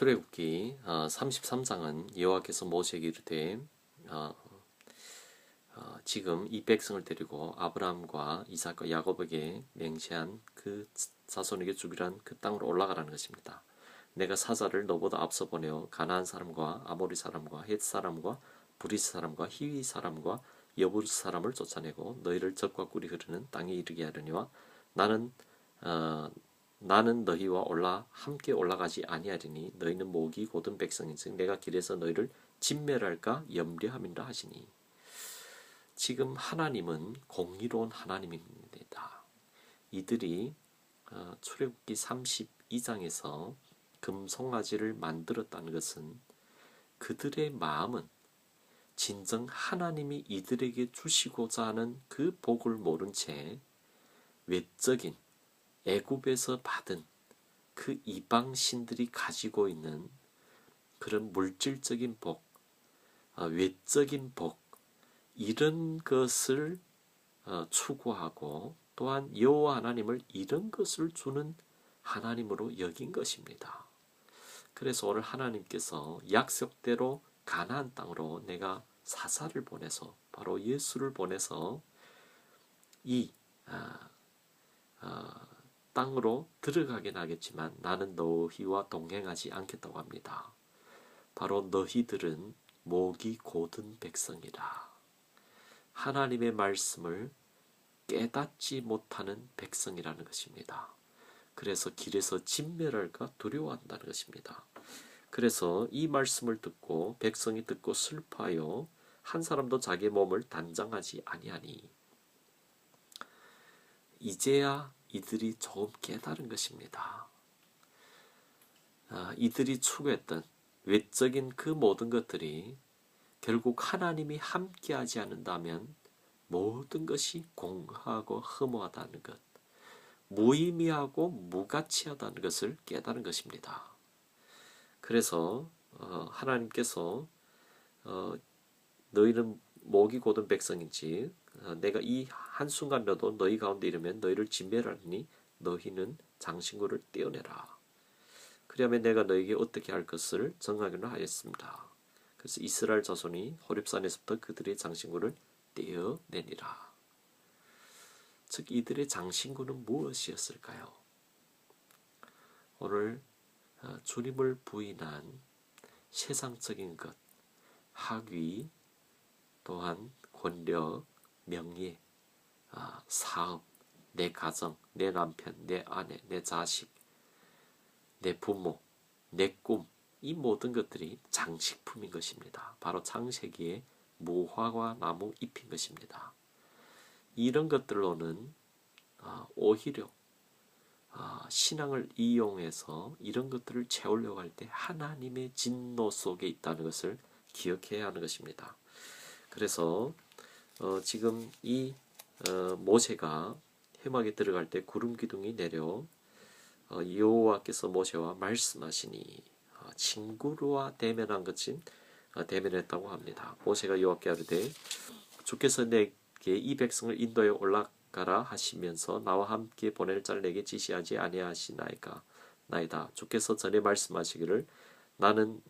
출애굽기 33장은 여호와께서 모세에게 이르되 지금 이 백성을 데리고 아브라함과 이삭과 야곱에게 맹세한 그 자손에게 주기란 그 땅으로 올라가라는 것입니다. 내가 사자를 너보다 앞서 보내어 가나안 사람과 아모리 사람과 헷 사람과 브리스 사람과 히위 사람과 여부스 사람을 쫓아내고 너희를 적과 꿀이 흐르는 땅에 이르게 하려니와 나는 너희와 함께 올라가지 아니하리니 너희는 목이 곧은 백성인즉 내가 길에서 너희를 진멸할까 염려함이라 하시니. 지금 하나님은 공의로운 하나님입니다. 이들이 출애굽기 32장에서 금송아지를 만들었다는 것은 그들의 마음은 진정 하나님이 이들에게 주시고자 하는 그 복을 모른 채 외적인 애굽에서 받은 그 이방 신들이 가지고 있는 그런 물질적인 복, 외적인 복, 이런 것을 추구하고 또한 여호와 하나님을 이런 것을 주는 하나님으로 여긴 것입니다. 그래서 오늘 하나님께서 약속대로 가나안 땅으로 내가 사사를 보내서 바로 예수를 보내서 이 땅으로 들어가긴 하겠지만 나는 너희와 동행하지 않겠다고 합니다. 바로 너희들은 목이 곧은 백성이라. 하나님의 말씀을 깨닫지 못하는 백성이라는 것입니다. 그래서 길에서 진멸할까 두려워한다는 것입니다. 그래서 이 말씀을 듣고 백성이 듣고 슬퍼하여 한 사람도 자기의 몸을 단장하지 아니하니. 이제야 이들이 조금 깨달은 것입니다. 이들이 추구했던 외적인 그 모든 것들이 결국 하나님이 함께하지 않는다면 모든 것이 공허하고 허무하다는 것, 무의미하고 무가치하다는 것을 깨달은 것입니다. 그래서 하나님께서 너희는 목이 곧은 백성인지 내가 이 한순간이라도 너희 가운데 이르면 너희를 진멸하니 너희는 장신구를 떼어내라. 그러면 내가 너희에게 어떻게 할 것을 정하기로 하였습니다. 그래서 이스라엘 자손이 호렙산에서부터 그들의 장신구를 떼어내니라. 즉 이들의 장신구는 무엇이었을까요? 오늘 주님을 부인한 세상적인 것, 학위, 또한 권력, 명예, 사업, 내 가정, 내 남편, 내 아내, 내 자식, 내 부모, 내 꿈, 이 모든 것들이 장식품인 것입니다. 바로 창세기의 무화과 나무 잎인 것입니다. 이런 것들로는 오히려 신앙을 이용해서 이런 것들을 채우려고 할 때 하나님의 진노 속에 있다는 것을 기억해야 하는 것입니다. 그래서 지금 이 모세가 회막에 들어갈 때 구름 기둥이 내려 여호와께서 모세와 말씀하시니 친구와 대면한 것은 대면했다고 합니다. 모세가 여호와께 아뢰되 주께서 내게 이 백성을 인도에 올라가라 하시면서 나와 함께 보낼 자를 내게 지시하지 아니하시나이까 나이다. 주께서 전에 말씀하시기를 나는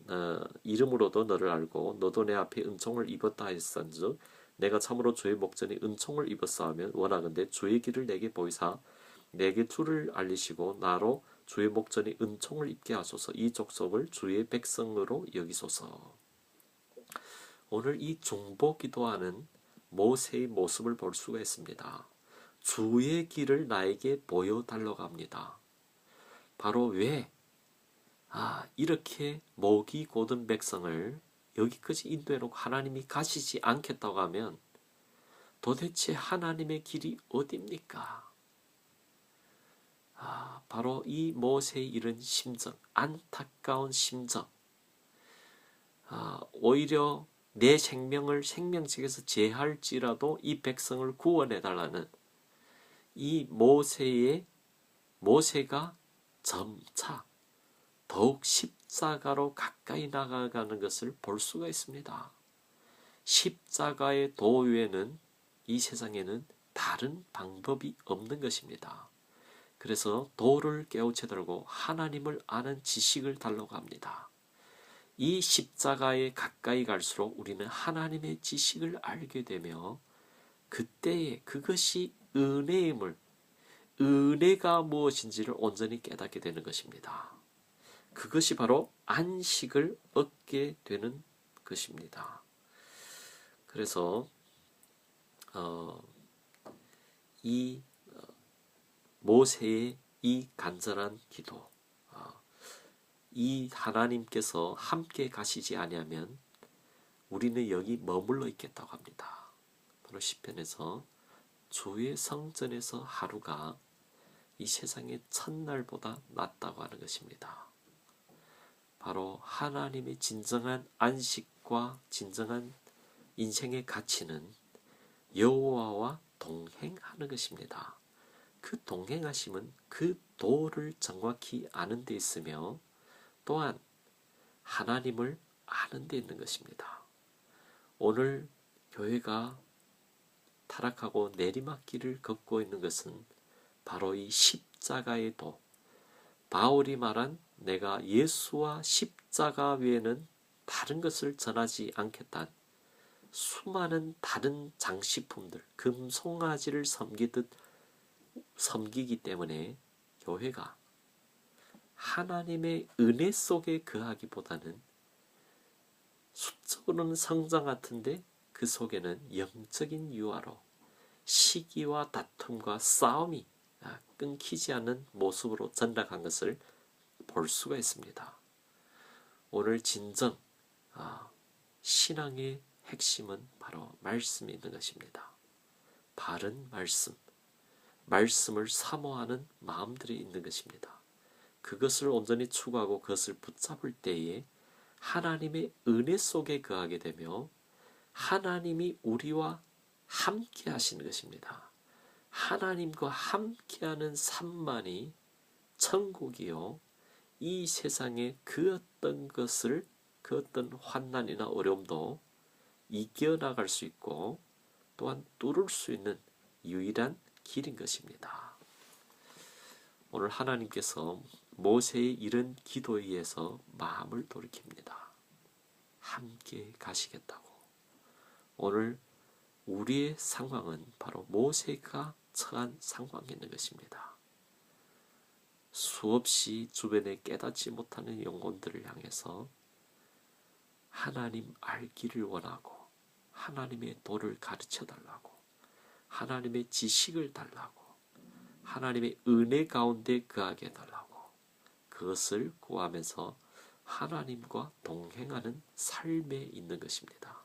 이름으로도 너를 알고 너도 내 앞에 은총을 입었다 하였은즉 내가 참으로 주의 목전에 은총을 입었사 하면 원하건대 주의 길을 내게 보이사 내게 주를 알리시고 나로 주의 목전에 은총을 입게 하소서. 이 족속을 주의 백성으로 여기소서. 오늘 이 중보 기도하는 모세의 모습을 볼 수가 있습니다. 주의 길을 나에게 보여달라고 합니다. 바로 왜 이렇게 목이 곧은 백성을 여기까지 인도해놓고 하나님이 가시지 않겠다고 하면 도대체 하나님의 길이 어디입니까? 바로 이 모세의 이런 심정, 안타까운 심정, 오히려 내 생명을 생명책에서 제할지라도 이 백성을 구원해달라는 이 모세가 점차 더욱 십자가로 가까이 나아가는 것을 볼 수가 있습니다. 십자가의 도 외에는 이 세상에는 다른 방법이 없는 것입니다. 그래서 도를 깨우쳐 들고 하나님을 아는 지식을 달라고 합니다. 이 십자가에 가까이 갈수록 우리는 하나님의 지식을 알게 되며 그때에 그것이 은혜임을, 은혜가 무엇인지를 온전히 깨닫게 되는 것입니다. 그것이 바로 안식을 얻게 되는 것입니다. 그래서 이 모세의 이 간절한 기도, 이 하나님께서 함께 가시지 아니하면 우리는 여기 머물러 있겠다고 합니다. 바로 시편에서 주의 성전에서 하루가 이 세상의 첫날보다 낫다고 하는 것입니다. 바로 하나님의 진정한 안식과 진정한 인생의 가치는 여호와와 동행하는 것입니다. 그 동행하심은 그 도를 정확히 아는 데 있으며 또한 하나님을 아는 데 있는 것입니다. 오늘 교회가 타락하고 내리막길을 걷고 있는 것은 바로 이 십자가의 도, 바울이 말한 내가 예수와 십자가 외에는 다른 것을 전하지 않겠다. 수많은 다른 장식품들, 금송아지를 섬기기 때문에 교회가 하나님의 은혜 속에 거하기보다는 수적으로는 성장 같은데 그 속에는 영적인 유화로 시기와 다툼과 싸움이 끊기지 않는 모습으로 전락한 것을 볼 수가 있습니다. 오늘 진정 신앙의 핵심은 바로 말씀이 있는 것입니다. 바른 말씀, 말씀을 사모하는 마음들이 있는 것입니다. 그것을 온전히 추구하고 그것을 붙잡을 때에 하나님의 은혜 속에 거하게 되며 하나님이 우리와 함께 하시는 것입니다. 하나님과 함께하는 삶만이 천국이요, 이 세상의 그 어떤 것을, 그 어떤 환난이나 어려움도 이겨나갈 수 있고 또한 뚫을 수 있는 유일한 길인 것입니다. 오늘 하나님께서 모세의 이런 기도에 의해서 마음을 돌이킵니다. 함께 가시겠다고. 오늘 우리의 상황은 바로 모세가 처한 상황에 있는 것입니다. 수없이 주변에 깨닫지 못하는 영혼들을 향해서 하나님 알기를 원하고 하나님의 도를 가르쳐 달라고, 하나님의 지식을 달라고, 하나님의 은혜 가운데 거하게 해달라고, 그것을 구하면서 하나님과 동행하는 삶에 있는 것입니다.